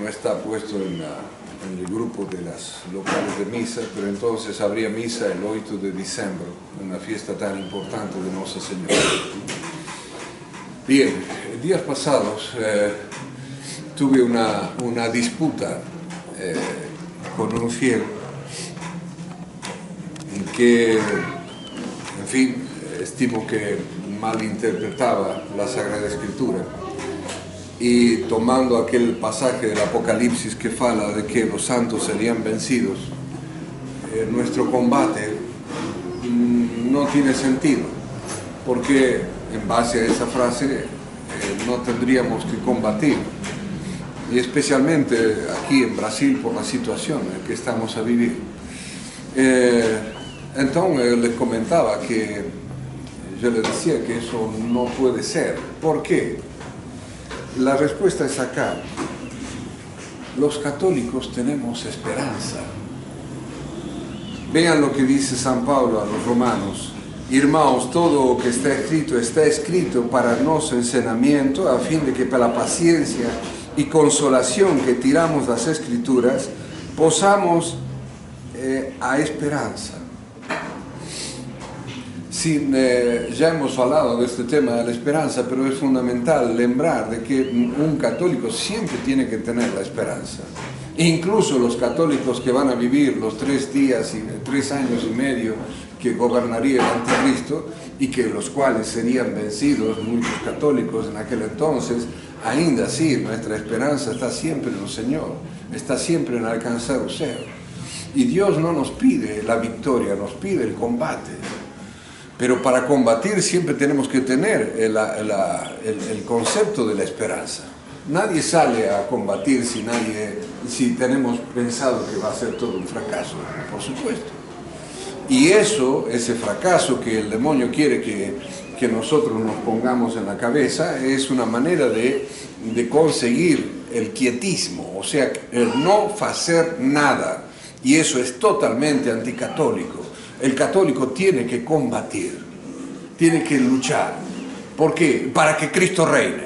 no está puesto en el grupo de las locales de misa, pero entonces habría misa el 8 de diciembre, una fiesta tan importante de Nuestra Señora. Bien, días pasados tuve una disputa con un fiel que, en fin, estimo que malinterpretaba la Sagrada Escritura, y tomando aquel pasaje del Apocalipsis que fala de que los santos serían vencidos, nuestro combate no tiene sentido, porque en base a esa frase no tendríamos que combatir, y especialmente aquí en Brasil por la situación en que estamos a vivir. Entonces les comentaba que yo les decía que eso no puede ser. ¿Por qué? La respuesta es acá. Los católicos tenemos esperanza. Vean lo que dice San Pablo a los romanos: irmãos, todo lo que está escrito para nuestro enseñamiento, a fin de que para la paciencia y consolación que tiramos de las Escrituras, posamos a esperanza. Sí, ya hemos hablado de este tema de la esperanza, pero es fundamental lembrar de que un católico siempre tiene que tener la esperanza. Incluso los católicos que van a vivir los 3 años y medio que gobernaría el anticristo, y que los cuales serían vencidos muchos católicos en aquel entonces, ainda así nuestra esperanza está siempre en el Señor, está siempre en alcanzar el cielo. Y Dios no nos pide la victoria, nos pide el combate. Pero para combatir siempre tenemos que tener el concepto de la esperanza. Nadie sale a combatir si tenemos pensado que va a ser todo un fracaso, por supuesto. Y ese fracaso que el demonio quiere que nosotros nos pongamos en la cabeza, es una manera de conseguir el quietismo, o sea, el no hacer nada. Y eso es totalmente anticatólico. El católico tiene que combatir, tiene que luchar. ¿Por qué? Para que Cristo reine.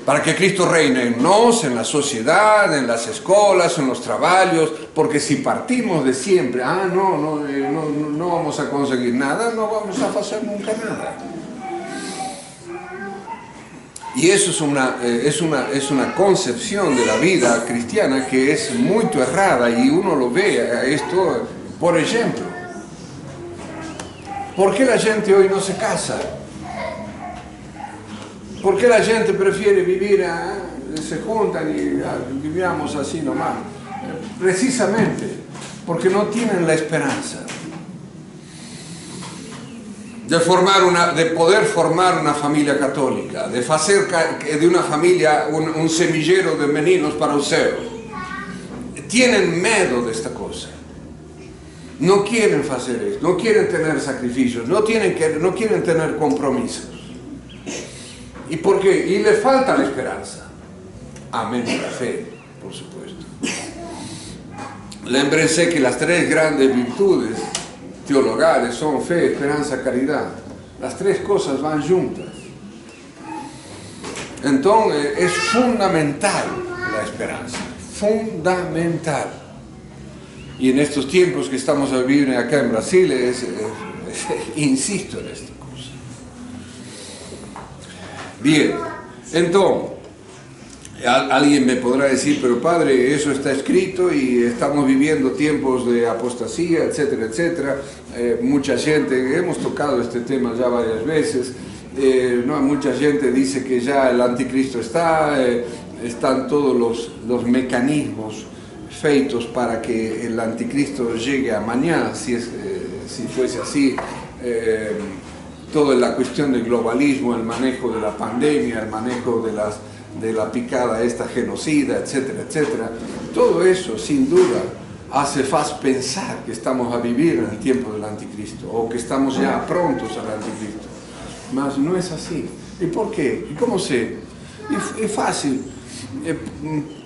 Para que Cristo reine en nos, en la sociedad, en las escuelas, en los trabajos. Porque si partimos de siempre, no vamos a conseguir nada, no vamos a hacer nunca nada. Y eso es una concepción de la vida cristiana que es muy errada, y uno lo ve esto. Por ejemplo, ¿por qué la gente hoy no se casa? ¿Por qué la gente prefiere vivir, se juntan y vivíamos así nomás? Precisamente porque no tienen la esperanza de poder formar una familia católica, de hacer de una familia un semillero de meninos para el cielo. Tienen miedo de esta cosa. No quieren hacer esto, no quieren tener sacrificios, no quieren tener compromisos. ¿Y por qué? Y les falta la esperanza. Amén de la fe, por supuesto. Lémbrense que las 3 grandes virtudes teologales son fe, esperanza, caridad. Las 3 cosas van juntas. Entonces es fundamental la esperanza, fundamental. Y en estos tiempos que estamos a vivir acá en Brasil, insisto en esta cosa. Bien, entonces, alguien me podrá decir, pero padre, eso está escrito y estamos viviendo tiempos de apostasía, etcétera, etcétera. Mucha gente, hemos tocado este tema ya varias veces, mucha gente dice que ya el anticristo están todos los mecanismos feitos para que el anticristo llegue a mañana, si fuese así. Toda la cuestión del globalismo, el manejo de la pandemia, el manejo de la picada esta genocida, etcétera, etcétera. Todo eso, sin duda, hace pensar que estamos a vivir en el tiempo del anticristo, o que estamos ya prontos al anticristo. Mas no es así. ¿Y por qué? ¿Y cómo sé? Es fácil.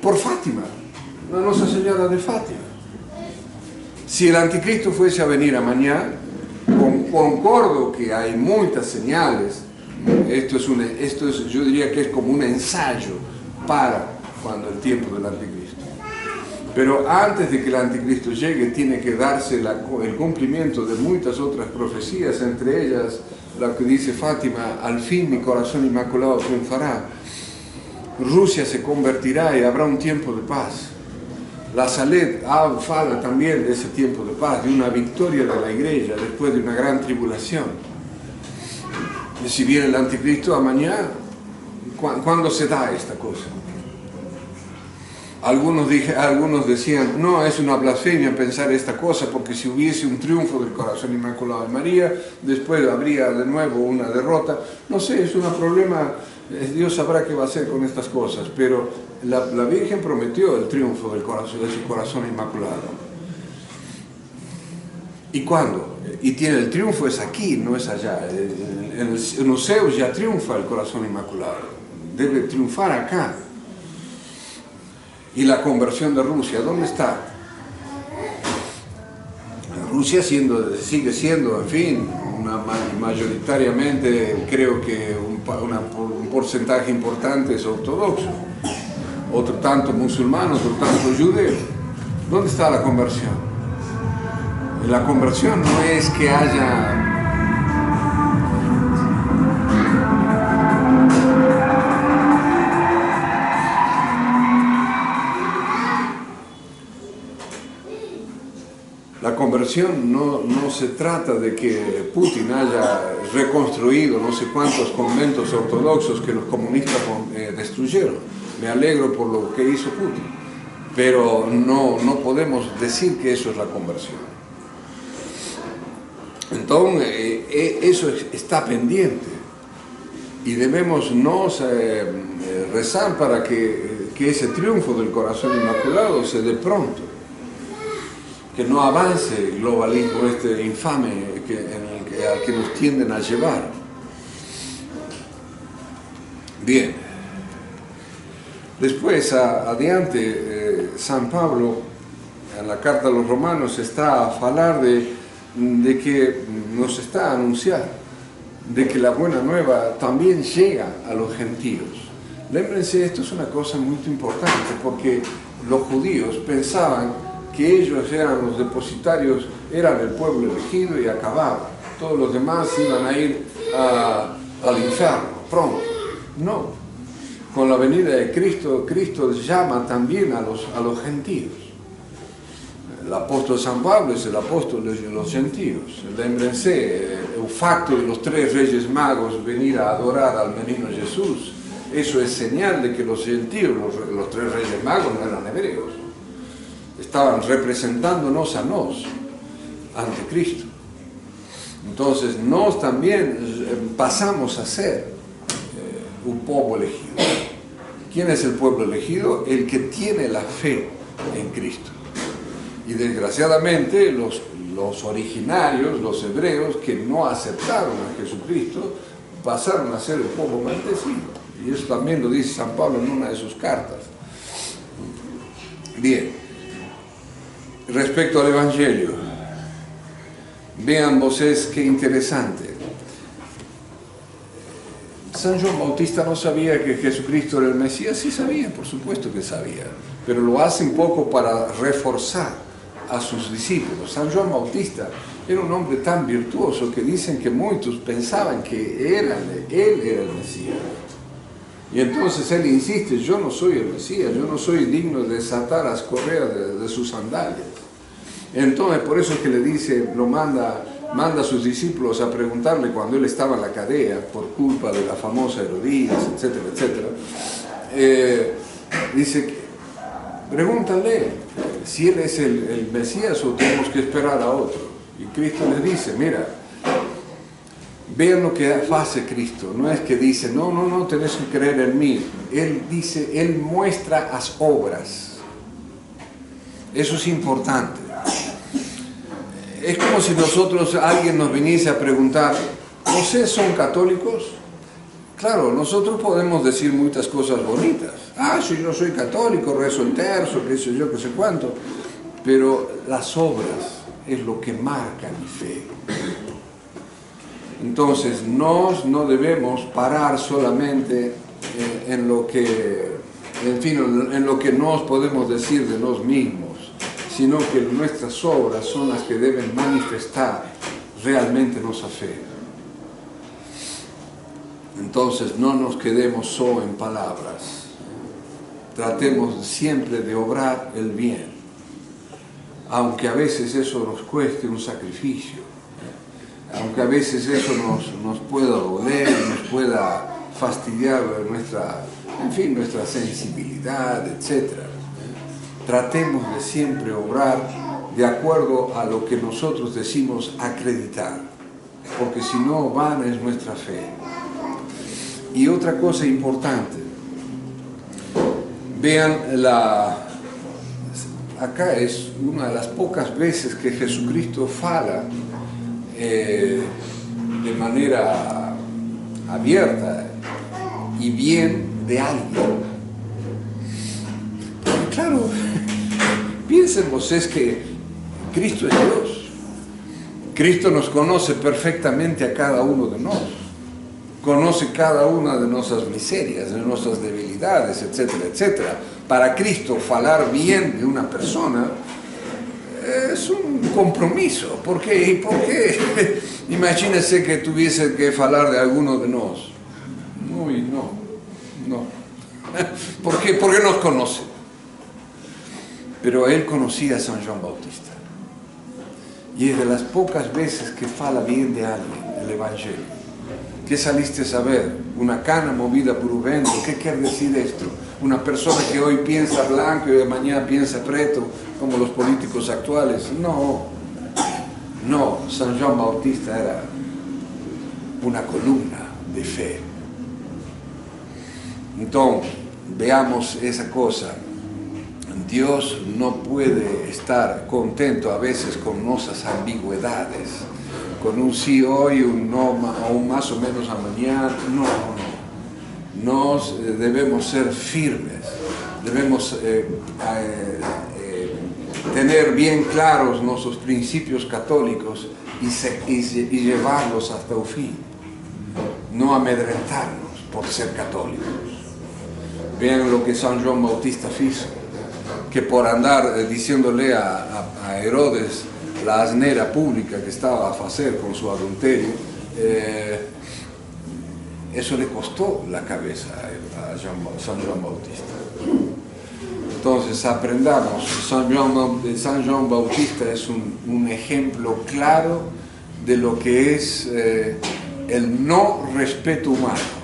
Por Fátima, la Nuestra Señora de Fátima. Si el anticristo fuese a venir a mañana, concordo que hay muchas señales. Esto es, yo diría que es como un ensayo para cuando el tiempo del anticristo. Pero antes de que el anticristo llegue, tiene que darse el cumplimiento de muchas otras profecías, entre ellas la que dice Fátima: al fin mi corazón inmaculado triunfará. Rusia se convertirá y habrá un tiempo de paz. La Salet habla también de ese tiempo de paz, de una victoria de la Iglesia después de una gran tribulación. Y si viene el anticristo, mañana, ¿cuándo se da esta cosa? Algunos decían: no, es una blasfemia pensar esta cosa, porque si hubiese un triunfo del corazón inmaculado de María, después habría de nuevo una derrota. No sé, es un problema, Dios sabrá qué va a hacer con estas cosas, pero la Virgen prometió el triunfo de su corazón inmaculado. ¿Y cuándo? Y tiene el triunfo es aquí, no es allá. En los Zeus ya triunfa el corazón inmaculado, debe triunfar acá. ¿Y la conversión de Rusia dónde está? Rusia sigue siendo, en fin, mayoritariamente, creo que un porcentaje importante es ortodoxo, otro tanto musulmán, otro tanto judeo. ¿Dónde está la conversión? La conversión no es que haya... La conversión no se trata de que Putin haya reconstruido no sé cuántos conventos ortodoxos que los comunistas destruyeron. Me alegro por lo que hizo Putin, pero no podemos decir que eso es la conversión. Entonces, eso está pendiente y debemos rezar para que ese triunfo del corazón inmaculado se dé pronto. Que no avance el globalismo infame al que nos tienden a llevar. Bien. Después, adiante, San Pablo, en la carta a los romanos, está a hablar de que nos está a anunciar de que la buena nueva también llega a los gentios. Lémbrense, esto es una cosa muy importante, porque los judíos pensaban que ellos eran los depositarios, eran el pueblo elegido y acababa. Todos los demás iban a ir al infierno, pronto. No. Con la venida de Cristo, Cristo llama también a los gentios. El apóstol San Pablo es el apóstol de los gentios. Lémbrense, el facto de los 3 reyes magos venir a adorar al menino Jesús, eso es señal de que los gentios, los 3 reyes magos no eran hebreos. Estaban representándonos a nos ante Cristo. Entonces, nos también pasamos a ser un pueblo elegido. ¿Quién es el pueblo elegido? El que tiene la fe en Cristo. Y desgraciadamente, los originarios, los hebreos, que no aceptaron a Jesucristo, pasaron a ser el pueblo maldecido. Y eso también lo dice San Pablo en una de sus cartas. Bien. Respecto al Evangelio, vean vosotros qué interesante. San Juan Bautista no sabía que Jesucristo era el Mesías. Sí sabía, por supuesto que sabía, pero lo hace un poco para reforzar a sus discípulos. San Juan Bautista era un hombre tan virtuoso que dicen que muchos pensaban que él era el Mesías. Y entonces él insiste: yo no soy el Mesías, yo no soy digno de desatar las correas de sus sandalias. Entonces, por eso es que le dice, manda a sus discípulos a preguntarle cuando él estaba en la cadena por culpa de la famosa Herodías, etcétera, etcétera. Dice, pregúntale si él es el Mesías o tenemos que esperar a otro. Y Cristo les dice: mira, vean lo que hace Cristo. No es que dice, no, tenés que creer en mí. Él dice, él muestra las obras. Eso es importante. Es como si alguien nos viniese a preguntar: ¿ustedes son católicos? Claro, nosotros podemos decir muchas cosas bonitas. Si yo soy católico, rezo el tercio, qué sé yo, qué sé cuánto. Pero las obras es lo que marca mi fe. Entonces, no debemos parar solamente en lo que en fin, en lo que nos podemos decir de nos mismos, sino que nuestras obras son las que deben manifestar realmente nuestra fe. Entonces no nos quedemos solo en palabras, tratemos siempre de obrar el bien, aunque a veces eso nos cueste un sacrificio, aunque a veces eso nos pueda doler, nos pueda fastidiar nuestra sensibilidad, etc. Tratemos de siempre obrar de acuerdo a lo que nosotros decimos acreditar, porque si no, vana es nuestra fe. Y otra cosa importante, vean, acá es una de las pocas veces que Jesucristo fala de manera abierta y bien de alguien. Porque claro, piénsenos, es que Cristo es Dios. Cristo nos conoce perfectamente a cada uno de nosotros. Conoce cada una de nuestras miserias, de nuestras debilidades, etcétera, etcétera. Para Cristo, falar bien de una persona es un compromiso. ¿Por qué? ¿Por qué? Imagínese que tuviese que falar de alguno de nosotros. No. ¿Por qué? Porque nos conoce. Pero él conocía a San Juan Bautista. Y es de las pocas veces que fala bien de alguien, el Evangelio. ¿Qué saliste a saber? Una cana movida por un vento. ¿Qué quiere decir esto? Una persona que hoy piensa blanco y de mañana piensa preto, como los políticos actuales. No, San Juan Bautista era una columna de fe. Entonces, veamos esa cosa. Dios no puede estar contento a veces con nuestras ambigüedades, con un sí hoy, un no, o un más o menos a mañana. No. Nos debemos ser firmes, debemos tener bien claros nuestros principios católicos y llevarlos hasta el fin. No amedrentarnos por ser católicos. Vean lo que San Juan Bautista hizo, que por andar diciéndole a Herodes la asnera pública que estaba a hacer con su adulterio, eso le costó la cabeza a San Juan Bautista. Entonces aprendamos, San Juan Bautista es un ejemplo claro de lo que es el no respeto humano.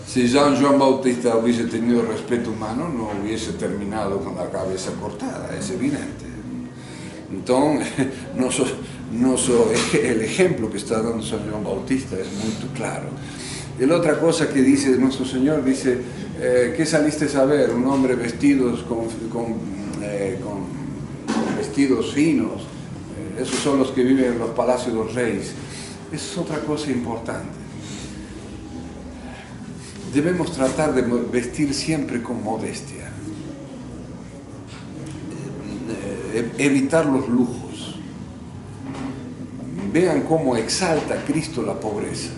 Si San Juan Bautista hubiese tenido respeto humano, no hubiese terminado con la cabeza cortada, es evidente. Entonces, el ejemplo que está dando San Juan Bautista es muy claro. Y la otra cosa que dice nuestro Señor, dice, ¿qué saliste a ver? Un hombre vestido con vestidos finos, esos son los que viven en los palacios de los reyes. Esa es otra cosa importante. Debemos tratar de vestir siempre con modestia, evitar los lujos. Vean cómo exalta Cristo la pobreza.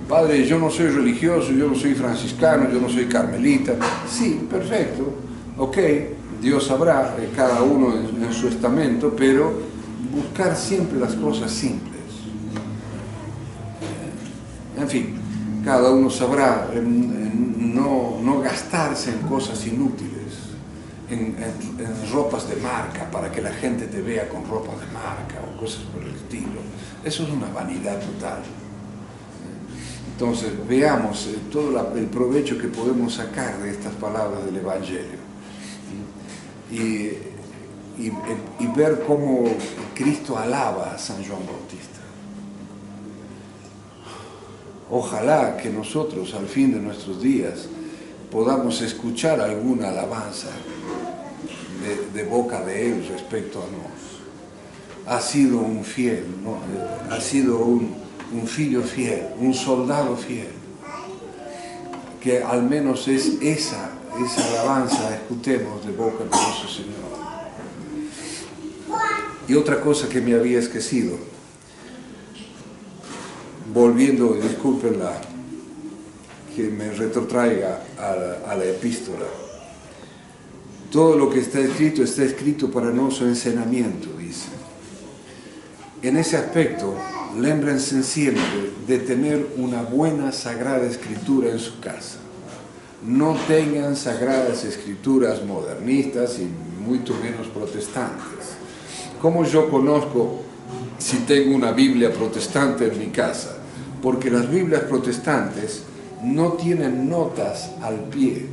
Padre, yo no soy religioso, yo no soy franciscano, yo no soy carmelita. Sí, perfecto, ok, Dios sabrá, cada uno en su estamento, pero buscar siempre las cosas simples. En fin, cada uno sabrá no gastarse en cosas inútiles, en ropas de marca, para que la gente te vea con ropa de marca o cosas por el estilo. Eso es una vanidad total. Entonces, veamos todo el provecho que podemos sacar de estas palabras del Evangelio y ver cómo Cristo alaba a San Juan Bautista. Ojalá que nosotros al fin de nuestros días podamos escuchar alguna alabanza de boca de él respecto a nosotros. Ha sido un fiel, ¿no? Ha sido un filho fiel, un soldado fiel, que al menos es esa alabanza escuchemos de boca de nuestro Señor. Y otra cosa que me había esquecido, volviendo, discúlpenla, que me retrotraiga a la epístola. Todo lo que está escrito para nuestro enseñamiento, dice. En ese aspecto, lémbrense siempre de tener una buena Sagrada Escritura en su casa. No tengan Sagradas Escrituras modernistas y mucho menos protestantes. ¿Cómo yo conozco si tengo una Biblia protestante en mi casa? Porque las Biblias protestantes no tienen notas al pie.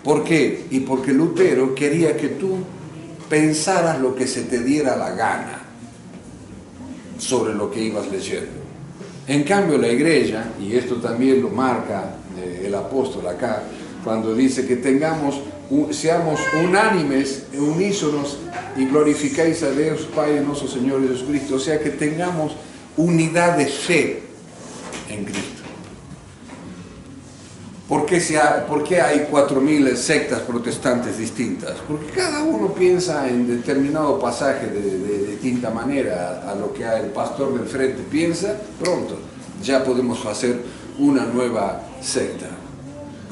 ¿Por qué? Y porque Lutero quería que tú pensaras lo que se te diera la gana sobre lo que ibas leyendo. En cambio, la Iglesia, y esto también lo marca el apóstol acá, cuando dice que seamos unánimes, unísonos y glorificáis a Dios Padre nuestro Señor Jesucristo, o sea que tengamos unidad de fe en Cristo. ¿Por qué hay 4.000 sectas protestantes distintas? Porque cada uno piensa en determinado pasaje de distinta manera a lo que el pastor del frente piensa. Pronto ya podemos hacer una nueva secta.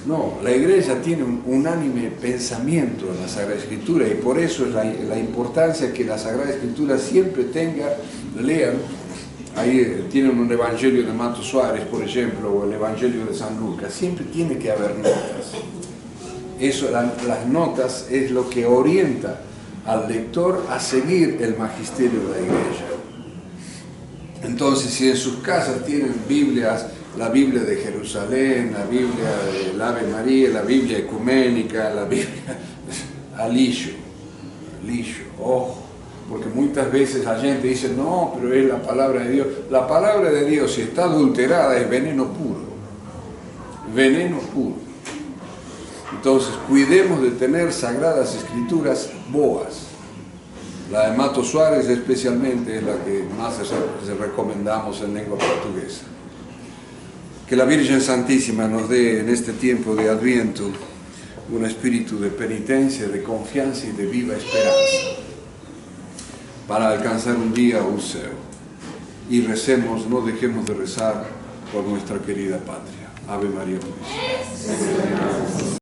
No, la Iglesia tiene un unánime pensamiento en la Sagrada Escritura, y por eso es la importancia que la Sagrada Escritura siempre lean. Ahí tienen un evangelio de Mato Suárez, por ejemplo, o el evangelio de San Lucas. Siempre tiene que haber notas. Las notas es lo que orienta al lector a seguir el magisterio de la Iglesia. Entonces, si en sus casas tienen Biblias, la Biblia de Jerusalén, la Biblia del Ave María, la Biblia ecuménica, la Biblia alillo, ojo. Porque muchas veces la gente dice, no, pero es la palabra de Dios. La palabra de Dios, si está adulterada, es veneno puro. Veneno puro. Entonces, cuidemos de tener Sagradas Escrituras boas. La de Mato Suárez especialmente es la que más recomendamos en lengua portuguesa. Que la Virgen Santísima nos dé en este tiempo de Adviento un espíritu de penitencia, de confianza y de viva esperanza, para alcanzar un día un céu. Y recemos, no dejemos de rezar por nuestra querida patria. Ave María Purísima.